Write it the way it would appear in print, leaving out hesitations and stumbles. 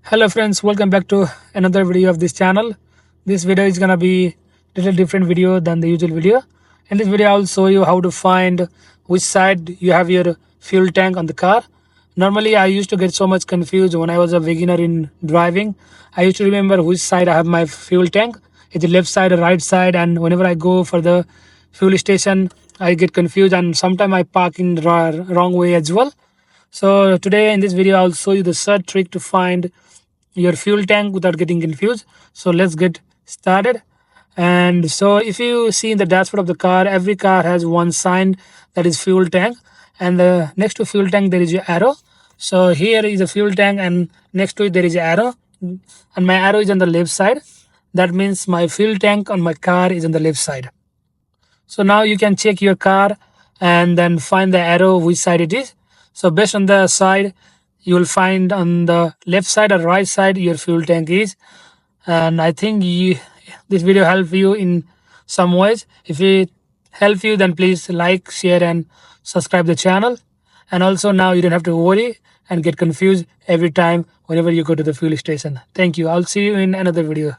Hello friends, welcome back to another video of this channel. This video is gonna be little different video than the usual video. In this video I'll show you how to find which side you have your fuel tank on the car. Normally I used to get so much confused when I was a beginner in driving. I used to remember which side I have my fuel tank. It's the left side or right side, and whenever I go for the fuel station I get confused, and sometimes I park in the wrong way as well. So today in this video I'll show you the third trick to find your fuel tank without getting confused. So let's get started. And so if you see in the dashboard of the car, every car has one sign that is fuel tank, and next to fuel tank there is your arrow. So here is a fuel tank, and next to it there is an arrow, and my arrow is on the left side. That means my fuel tank on my car is on the left side. So now you can check your car and then find the arrow which side it is. So based on the side, you will find on the left side or right side your fuel tank is. And I think this video help you in some ways. If it help you, then please like, share and subscribe the channel. And also now you don't have to worry and get confused every time whenever you go to the fuel station. Thank you. I'll see you in another video.